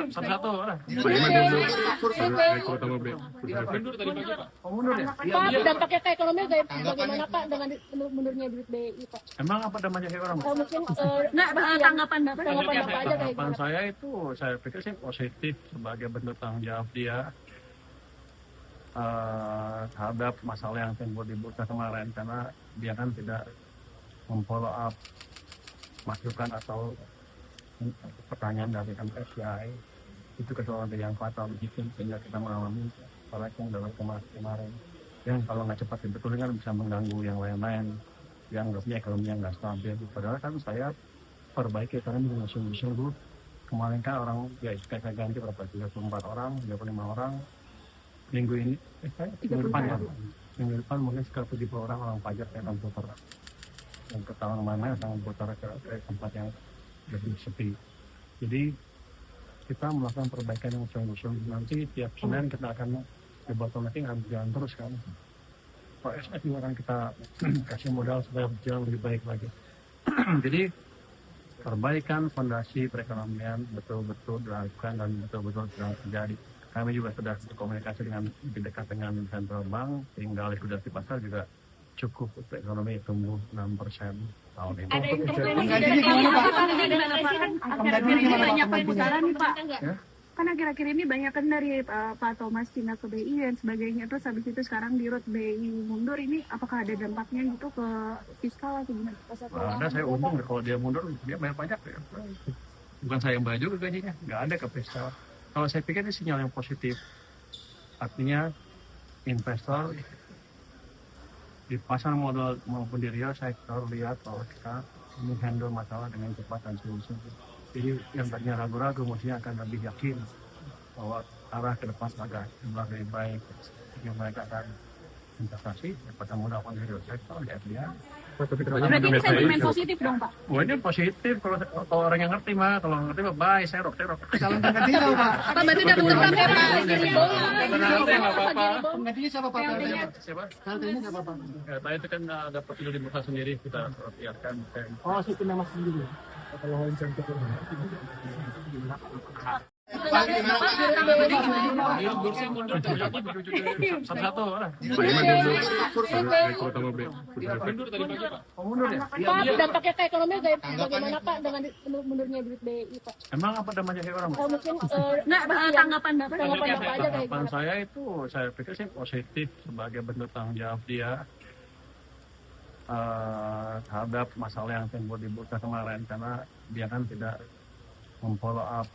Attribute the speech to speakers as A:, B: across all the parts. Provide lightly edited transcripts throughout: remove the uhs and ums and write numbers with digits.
A: Satu-satu lah.
B: Pak, dampaknya ke ekonomi bagaimana Pak dengan mundurnya duit BI Pak?
A: Emang apa namanya orang?
B: Mungkin tanggapan Bapak aja kayak
A: Tanggapan saya itu, saya pikir sih positif sebagai bentuk tanggung jawab dia terhadap masalah yang timbul di bursa kemarin, karena dia kan tidak memfollow up masukan atau pertanyaan dari MSCI. Itu kesalahan yang fatal begitu, sehingga kita mengalami koreksi dalam kemarin yang kalau nggak cepat dibetulkan kan bisa mengganggu yang lain-lain, yang ekonominya nggak stabil. Padahal kan saya perbaiki karena dengan sungguh-sungguh. Kemarin kan orang ya saya ganti berapa, 34 orang, 35 orang. Minggu ini minggu depan mungkin sekitar 70 orang pajak yang akan putar yang ke tahun mana akan putar ke tempat yang lebih sepi. Jadi kita melakukan perbaikan yang sungguh-sungguh. Nanti tiap Senin kita akan debottlenecking akan berjalan terus kan. PSS juga akan kita kasih modal supaya berjalan lebih baik lagi. Jadi perbaikan fondasi perekonomian betul-betul dilakukan dan betul-betul sedang terjadi. Kami juga sudah berkomunikasi dengan lebih dekat dengan Central Bank, sehingga likuidasi pasar juga cukup untuk ekonomi tumbuh 6% tahun ini.
B: Ada intervensi dari Pak? Akhir-akhir ini banyak perputaran nih Pak. Kan akhir-akhir ini banyak kan dari Pak Thomas pindah ke BI dan sebagainya, terus habis itu sekarang di root BI mundur, ini apakah ada dampaknya gitu ke fiskal atau gimana?
A: Ada, saya umum kalau dia mundur dia bayar pajak ya. Bukan saya yang bayar juga gajinya, nggak ada ke fiskal. Kalau saya pikir ini sinyal yang positif, artinya investor di pasar modal maupun di real sektor lihat bahwa kita ini handle masalah dengan cepat dan sungguh-sungguh. Jadi yang tadinya ragu-ragu mestinya akan lebih yakin bahwa arah ke depan agak lebih baik, yang mereka akan investasi pada modal di real sektor di FDI.
B: Berarti ini sentimen positif dong Pak?
A: Oh, ini positif kalau orang yang ngerti mah, kalau ngerti mah bye, serok.
C: Calon penggantinya Pak.
B: Apa berarti dapat tetap ya Pak?
C: Penggantinya siapa Pak?
A: Siapa?
C: Penggantinya siapa Pak?
A: Tadi itu kan ada prosedur di bursa sendiri, kita lihatkan.
C: Oh, situ nama sendiri. Kalau insentif.
A: Satu-satu lah.
B: Pak, dampaknya ke ekonomi bagaimana Pak dengan mundurnya duit BI Pak?
A: Emang apa namanya orang?
B: Mungkin tanggapan Bapak aja kayak
A: Tanggapan saya itu, saya pikir sih positif sebagai bentuk tanggung jawab dia terhadap masalah yang timbul di bursa kemarin, karena dia kan tidak memfollow up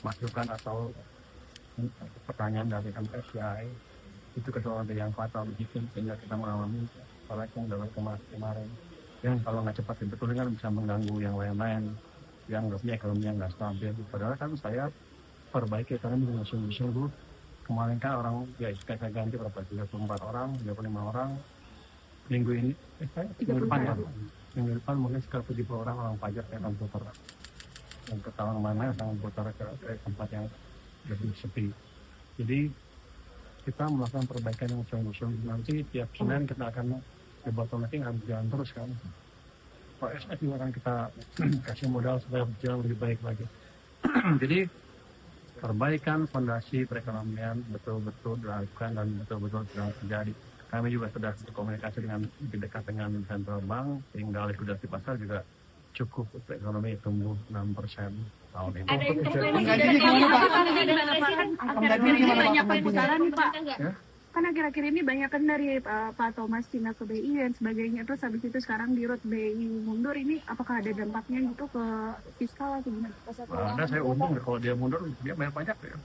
A: masukan atau pertanyaan dari MSCI. Itu kesalahan yang fatal begitu, sehingga kita mengalami koreksi dalam kemarin yang kalau nggak cepat dibetulkan kan bisa mengganggu yang lain-lain, yang ekonominya nggak stabil. Padahal kan saya perbaiki karena dengan sungguh-sungguh. Kemarin kan orang ya saya ganti berapa, 34 orang, 35 orang. Minggu ini minggu depan mungkin sekitar 70 orang pajak yang akan putar yang ke tahun mana akan putar ke tempat yang lebih sepi. Jadi kita melakukan perbaikan yang sungguh-sungguh. Nanti tiap Senin kita akan debottlenecking akan berjalan terus kan. PSS juga akan kita kasih modal supaya berjalan lebih baik lagi. Jadi perbaikan fondasi perekonomian betul-betul dilakukan dan betul-betul sedang terjadi. Kami juga sudah berkomunikasi dengan lebih dekat dengan Central Bank, sehingga likuidasi pasar juga cukup untuk ekonomi tumbuh 6% tahun ini.
B: Ada intervensi dari Pak? Akhir-akhir ini banyak perputaran nih Pak. Kan akhir-akhir ini banyak kan dari Pak Thomas pindah ke BI dan sebagainya, terus habis itu sekarang di root BI mundur, ini apakah ada dampaknya gitu ke fiskal atau gimana?
A: Ada, saya umum kalau dia mundur dia bayar pajak ya.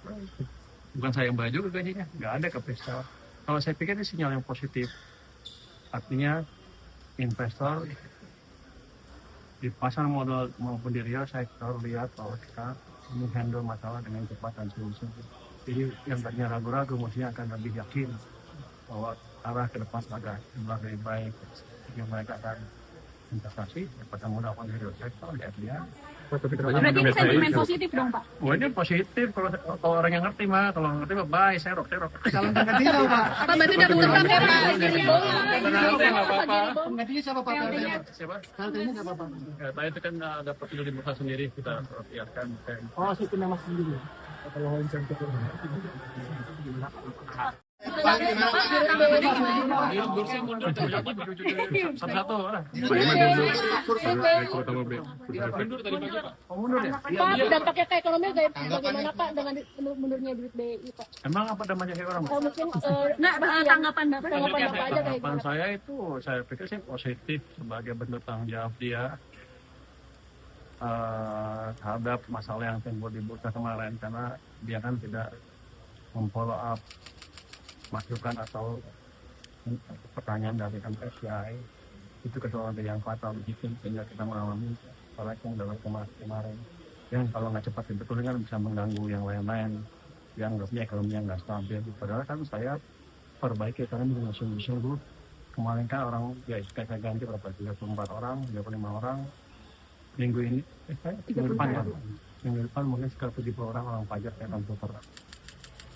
A: Bukan saya yang bayar juga gajinya, nggak ada ke fiskal. Kalau saya pikir ini sinyal yang positif, artinya investor di pasar modal maupun di real sektor lihat bahwa kita ini handle masalah dengan cepat dan sungguh-sungguh. Jadi yang tadinya ragu-ragu mestinya akan lebih yakin bahwa arah ke depan agak lebih baik, yang mereka akan investasi pada modal di real sektor di FDI.
B: Berarti ini sentimen positif dong Pak?
A: Wah, ini positif kalau orang yang ngerti mah, kalau nggak ngerti mah bye, serok.
C: Calon penggantinya Pak.
B: Pak berarti udah berubah ya Pak?
A: Nggak apa-apa.
C: Penggantinya siapa Pak PLT-nya?
A: Siapa?
C: PLT-nya siapa Pak?
A: Ya, tadi itu kan ada prosedur di bursa sendiri kita biarkan.
C: Oh, si tim Mas sendiri. Kalau insentif.
A: Satu-satu lah.
B: Pak, dampaknya ke ekonomi bagaimana Pak dengan mundurnya duit BI Pak?
A: Emang apa namanya kayak orang?
B: Mungkin nggak tanggapan Bapak aja kayak
A: Tanggapan
B: gimana?
A: saya itu, saya pikir sih positif sebagai bentuk tanggung jawab dia terhadap masalah yang timbul di bursa kemarin, karena dia kan tidak memfollow up masukan atau pertanyaan dari MSCI. Itu kesalahan yang fatal begitu sehingga kita mengalami yang dalam kemarin yang kalau nggak cepat dibetulkan kan bisa mengganggu yang lain-lain yang ekonomi yang nggak stabil. Padahal kan saya perbaiki karena dengan sungguh-sungguh. Kemarin kan orang ya saya ganti berapa, 34 orang, 35 orang. Minggu ini minggu depan mungkin sekitar 70 orang pajak yang akan putar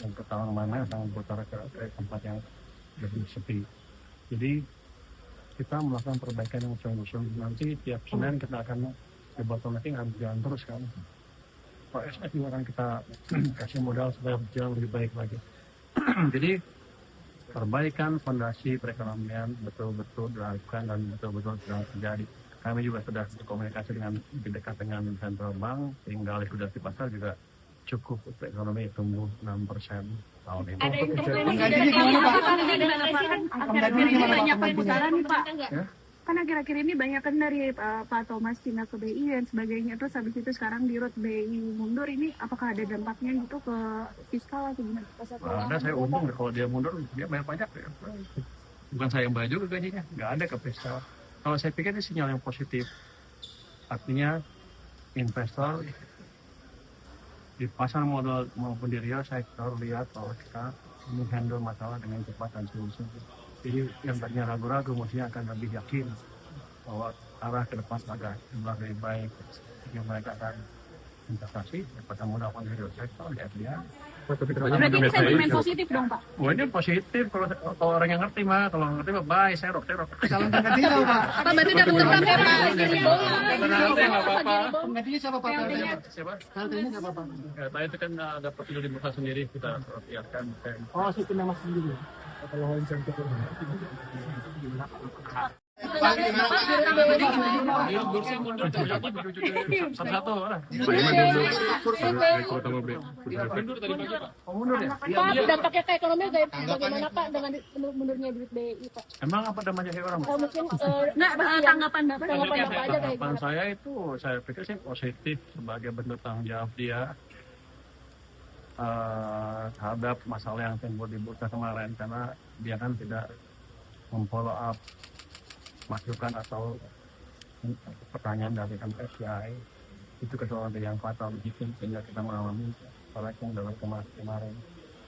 A: yang ketahuan mana akan putar ke tempat yang lebih sepi. Jadi kita melakukan perbaikan yang sungguh-sungguh. Nanti tiap Senin kita akan debottlenecking akan jalan terus kan. Pak SS juga akan kita kasih modal supaya berjalan lebih baik lagi. Jadi perbaikan fondasi perekonomian betul-betul dilakukan dan betul-betul sedang terjadi. Kami juga sudah berkomunikasi dengan lebih dekat dengan Central Bank, sehingga likuidasi pasar juga cukup untuk ekonomi tumbuh 6% tahun ini.
B: Ada
C: Penggantinya gimana Pak?
B: Akhir-akhir ini banyak perputaran nih Pak.
A: Ya?
B: Kan akhir-akhir ini banyak kan dari Pak Thomas pindah ke BI dan sebagainya, terus habis itu sekarang di root BI mundur, ini apakah ada dampaknya gitu ke fiskal atau gimana?
A: Ada, saya untung deh kalau dia mundur, dia bayar pajak ya. Bukan saya yang bayar juga gajinya, nggak ada ke fiskal. Kalau saya pikir ini sinyal yang positif, artinya investor di pasar modal maupun di real sektor lihat bahwa kita menghandle masalah dengan cepat dan sungguh-sungguh. Jadi yang tadinya ragu-ragu mestinya akan lebih yakin bahwa arah ke depan agak lebih baik, yang mereka akan investasi pada modal di real sektor lihat dia.
B: Berarti ini sentimen positif dong Pak?
A: Wah, ini positif kalau orang yang ngerti mah, kalau nggak ngerti mah bye, serok.
C: Calon penggantinya Pak.
B: Pak berarti udah berubah ya Pak?
A: Nggak apa-apa.
C: Penggantinya siapa Pak PLT-nya?
A: Siapa?
C: PLT-nya siapa Pak?
A: Ya, tadi itu kan ada prosedur di bursa sendiri kita biarkan.
C: Oh, si tim Mas sendiri. Kalau insentif.
A: Satu-satu lah.
B: Pak, dampaknya ke ekonomi bagaimana Pak dengan mundurnya duit BI Pak?
A: Emang apa namanya kayak orang?
B: Mungkin nggak tanggapan Bapak aja kayak
A: Tanggapan
B: gimana?
A: saya itu, saya pikir sih positif sebagai bentuk tanggung jawab dia terhadap masalah yang timbul di bursa kemarin, karena dia kan tidak memfollow up masukan atau pertanyaan dari MSCI. Itu kesalahan yang fatal begitu sehingga kita mengalami yang dalam kemarin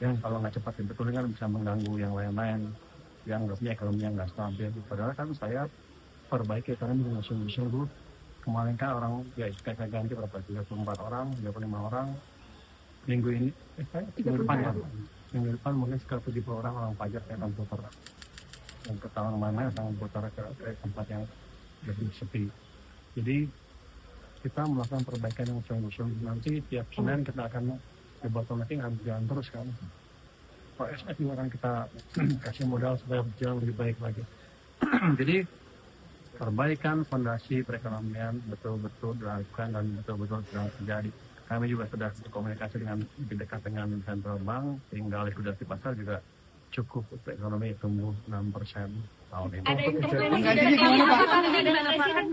A: yang kalau nggak cepat dibetulkan kan bisa mengganggu yang lain-lain yang ekonomi yang nggak stabil. Padahal kan saya perbaiki karena dengan sungguh-sungguh. Kemarin kan orang ya saya ganti berapa, 34 orang, 35 orang. Minggu ini minggu depan mungkin sekitar 70 orang pajak yang akan putar yang ketahuan mana akan putar ke tempat yang lebih sepi. Jadi kita melakukan perbaikan yang sungguh-sungguh. Nanti tiap Senin kita akan debottlenecking akan jalan terus kan. Pak SS juga akan kita kasih modal supaya berjalan lebih baik lagi. Jadi perbaikan fondasi perekonomian betul-betul dilakukan dan betul-betul sedang terjadi. Kami juga sudah berkomunikasi dengan lebih dekat dengan Central Bank, sehingga likuidasi pasar juga cukup untuk ekonomi tumbuh 6% tahun ini.
B: Ada
C: Penggantinya gimana Pak?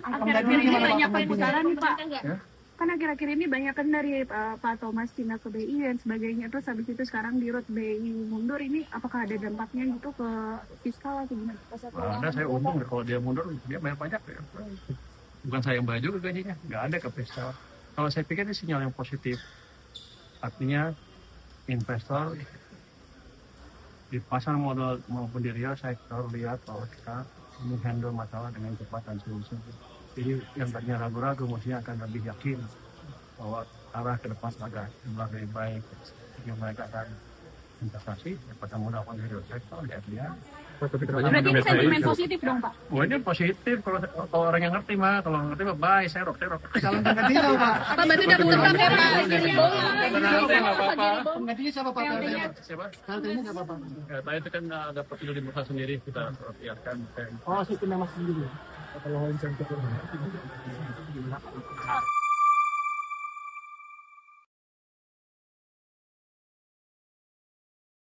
B: Akhir-akhir ini banyak perputaran nih Pak.
A: Ya?
B: Kan akhir-akhir ini banyak kan dari Pak Thomas pindah ke BI dan sebagainya, terus habis itu sekarang di root BI mundur, ini apakah ada dampaknya gitu ke fiskal atau gimana?
A: Ada, saya untung deh kalau dia mundur, dia bayar pajak ya. Bukan saya yang bayar juga gajinya, nggak ada ke fiskal. Kalau saya pikir ini sinyal yang positif, artinya investor di pasar modal maupun di real sektor lihat bahwa kita menghandle masalah dengan cepat dan sungguh-sungguh. Jadi yang tadinya ragu-ragu mestinya akan lebih yakin bahwa arah ke depan agak lebih baik. Yang mereka akan investasi pada menggunakan real sektor ya dia.
B: Berarti ini sentimen positif dong Pak?
A: Oh ini positif kalau orang yang ngerti mah, kalau ngerti mah baik, serok.
C: Calon penggantinya Pak.
B: Pak berarti udah tetap ya Pak?
C: Penggantinya siapa Pak?
A: Siapa?
C: PLT-nya siapa Pak?
A: Ya, tadi itu kan ada prosedur di bursa sendiri kita lihatkan.
C: Oh, sistemnya Mas sendiri. Kalau insentif.